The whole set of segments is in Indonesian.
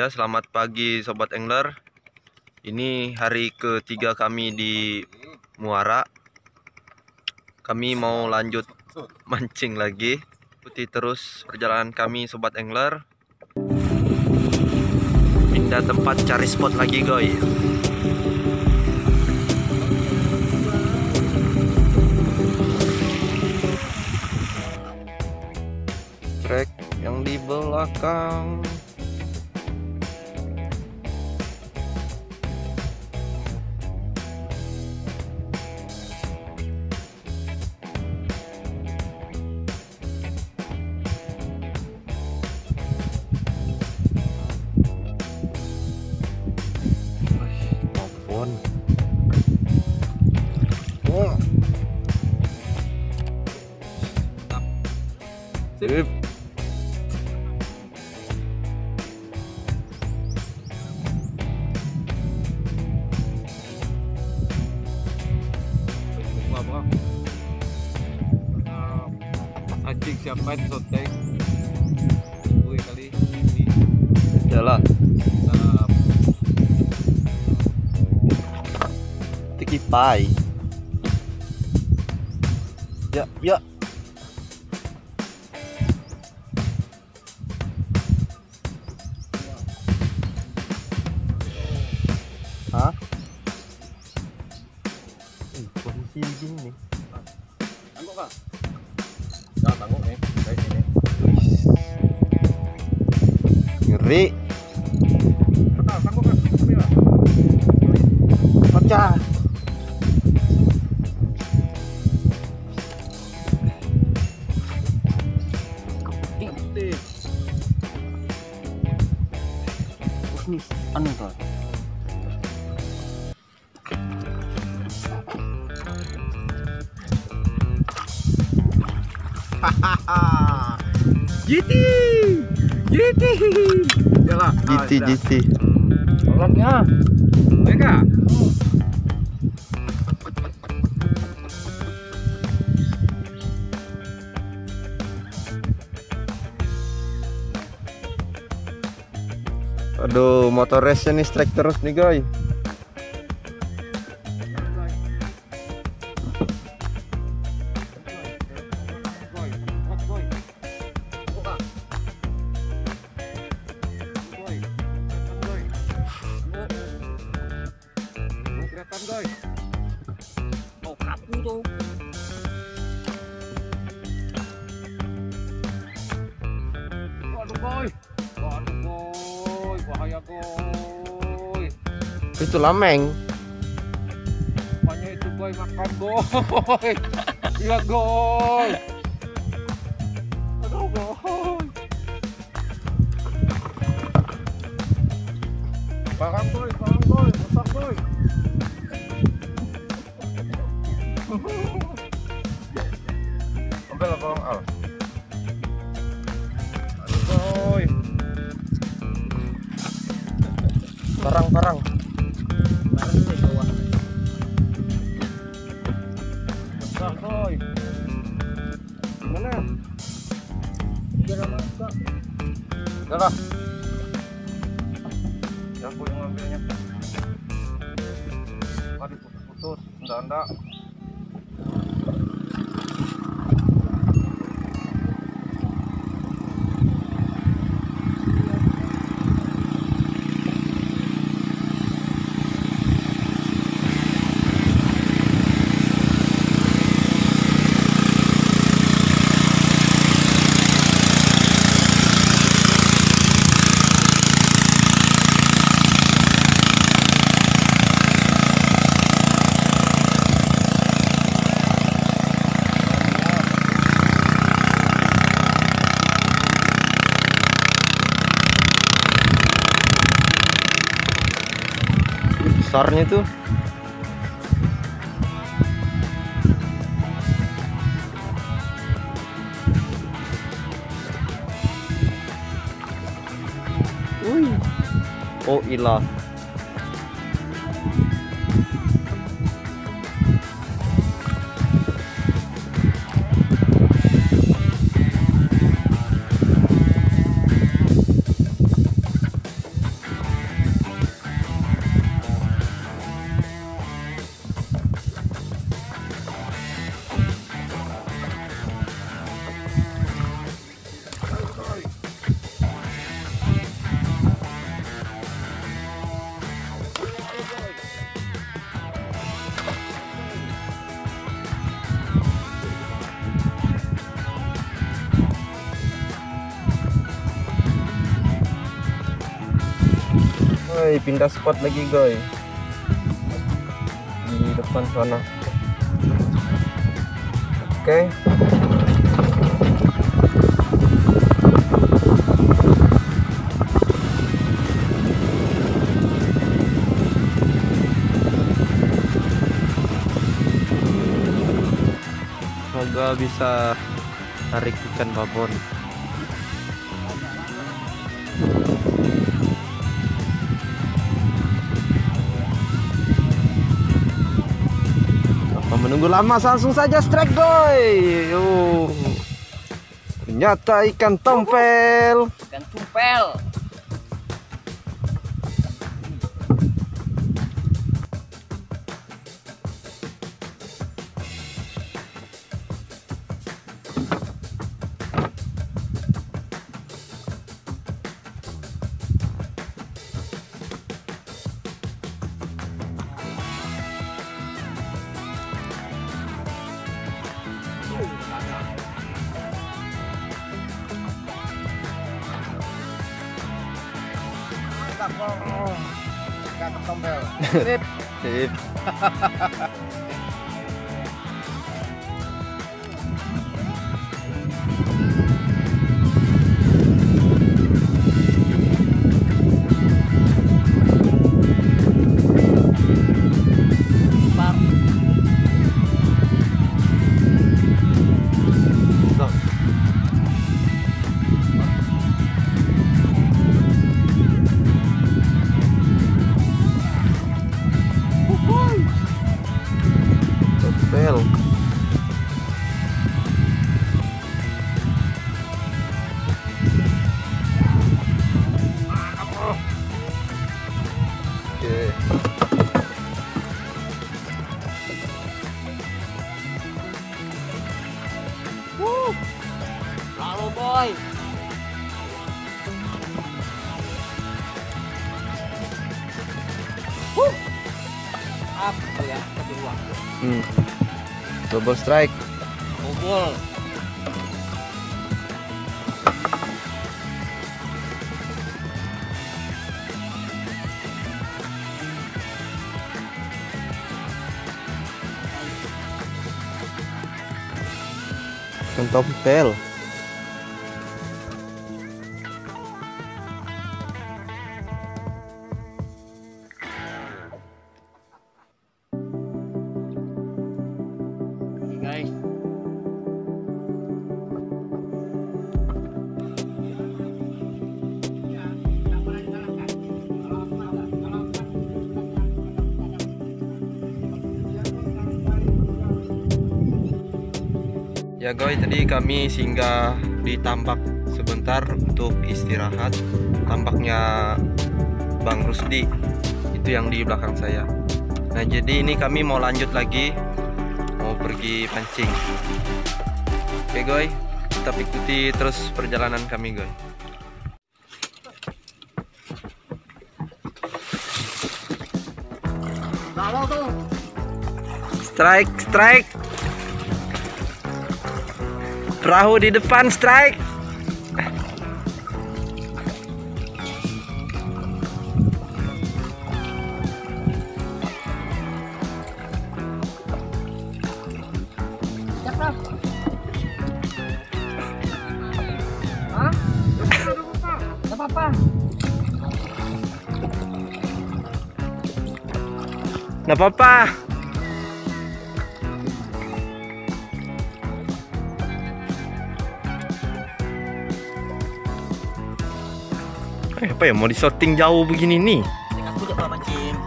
Ya, selamat pagi Sobat Angler. Ini hari ketiga kami di muara. Kami mau lanjut mancing lagi. Ikuti terus perjalanan kami Sobat Angler. Pindah tempat cari spot lagi, guys. Trek yang di belakang. Sip. Anjing siapa itu sotek? Gue kali ini. Jalan. Tiki pai. Ya, ya. Hah? Posisi gini nih. Tangguh kah? Jangan tangguh nih, kayak gini. Ngeri. Tangguh kah? Pecah. Anu kan? Hahaha. GT. Yalah. GT. Tolongnya. Mereka. Aduh, motor race nih strike terus nih, guys. Mau kapu tuh. Waduh, boy. Bahaya, boy. Itu lameng. Banyak itu, boy, makan, boy. Iya, boy. Aduh, boy. Barang, boy. Besar, boy. Ambil apa, Al? Aduh, boy. Parang. Besar, boy. Mana? Jangan masuk. Udah. Ya, aku yang ngambilnya. Aduh, putus. Enggak. Besarnya tuh. Oh, ilah. Pindah spot lagi guys. Di depan sana. Oke. Semoga bisa tarik ikan babon. Tanpa menunggu lama, langsung saja strike guys. Ternyata ikan tompel. Ikan tumpel. Ikan tompel. Sip. Sip. Tompel. Oke. Halo boy. Apa ya kedua? Double strike. Bobol. Ikan tompel. Guys. Ya guys, tadi kami singgah di tambak sebentar untuk istirahat. Tambaknya Bang Rusdi, itu yang di belakang saya. Nah jadi ini kami mau lanjut lagi, mau pergi pancing. Oke guys, tetap ikuti terus perjalanan kami guys. Halo tuh. Strike, strike. Perahu di depan, strike. Siap, hah? Gak apa-apa. Nggak apa-apa. Apa ya, mau disorting jauh begini nih? Aku udah mancing.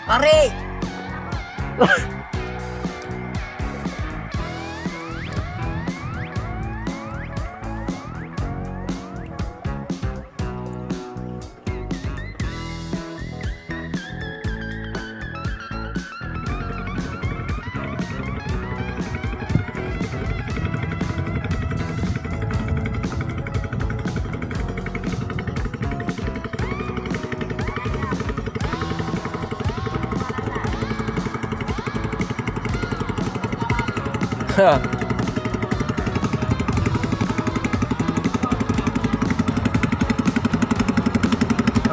Lari.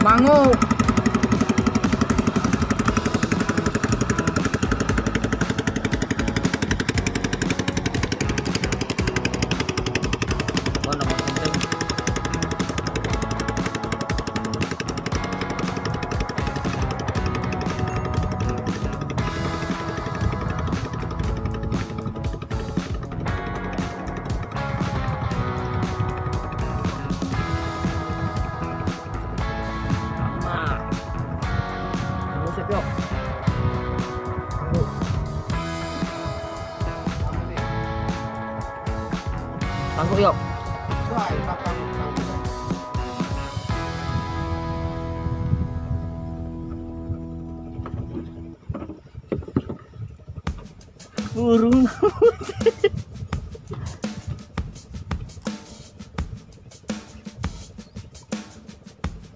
Mangu. Mana konten? Tangkuk yuk. Burung.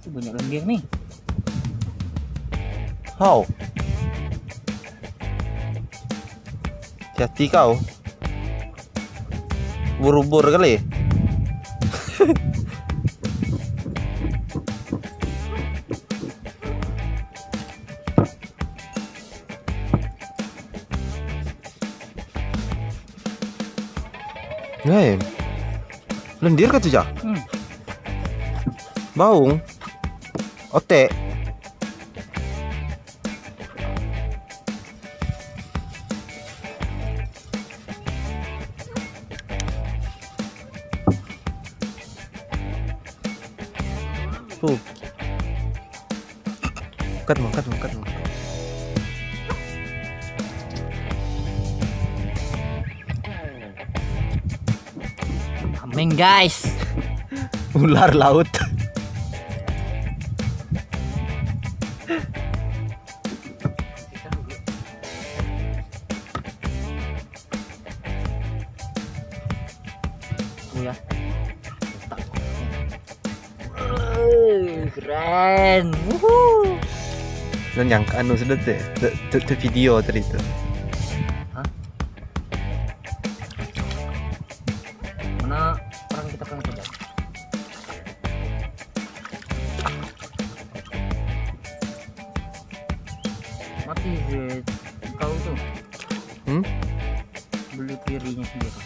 Banyak lendir nih. How? Hati kau. Ubur-ubur kali. Hei, lendir ka tu ja? Baung, otek. Cut mo. Amin guys. Ular laut. Ya. Keren. Dan yang anu sedot deh, tu video tadi tu. Hah? Mana orang kita kan kerja? Mati je kau tu. Bulu kirinya sendiri.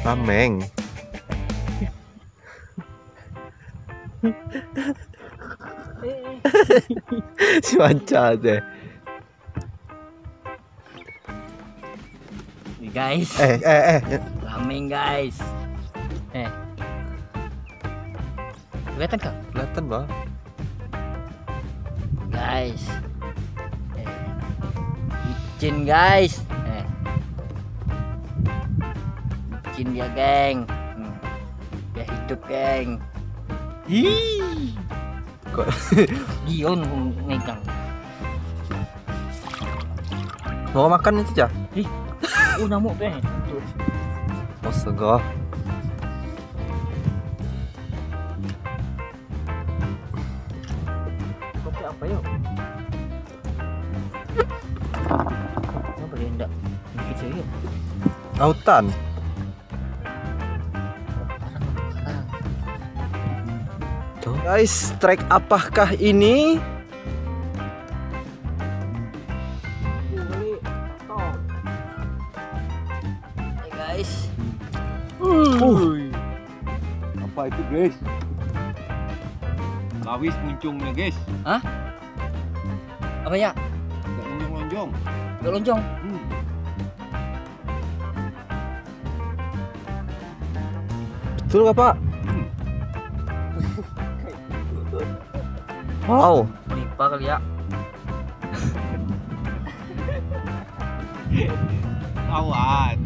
Mameng. Si wanca deh. Guys. Ramen guys. Kelihatan kah? Kelihatan bah. Guys. Licin guys. Licin dia geng. Dia hidup geng. Hi. Kok Gion megang. mau makan itu ja? Nyamuk deh. Astaga. Kopi apa yuk? Mau beli enggak? Dikit saja yuk. Autan. Guys, trek apakah ini? Hey guys. Apa itu guys? Lawis muncungnya guys. Hah? Apa ya? Gak lonjong-lonjong. Gak lonjong. Betul nggak Pak? Wow. Menipa kali ya. Kawan.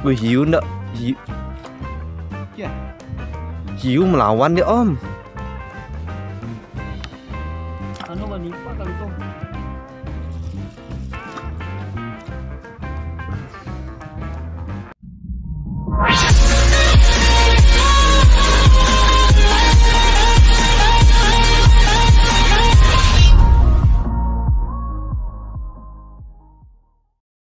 Wih, hiu enggak? Hiu. Ya. Hiu melawan dia, Om. Anu menipa kali tuh.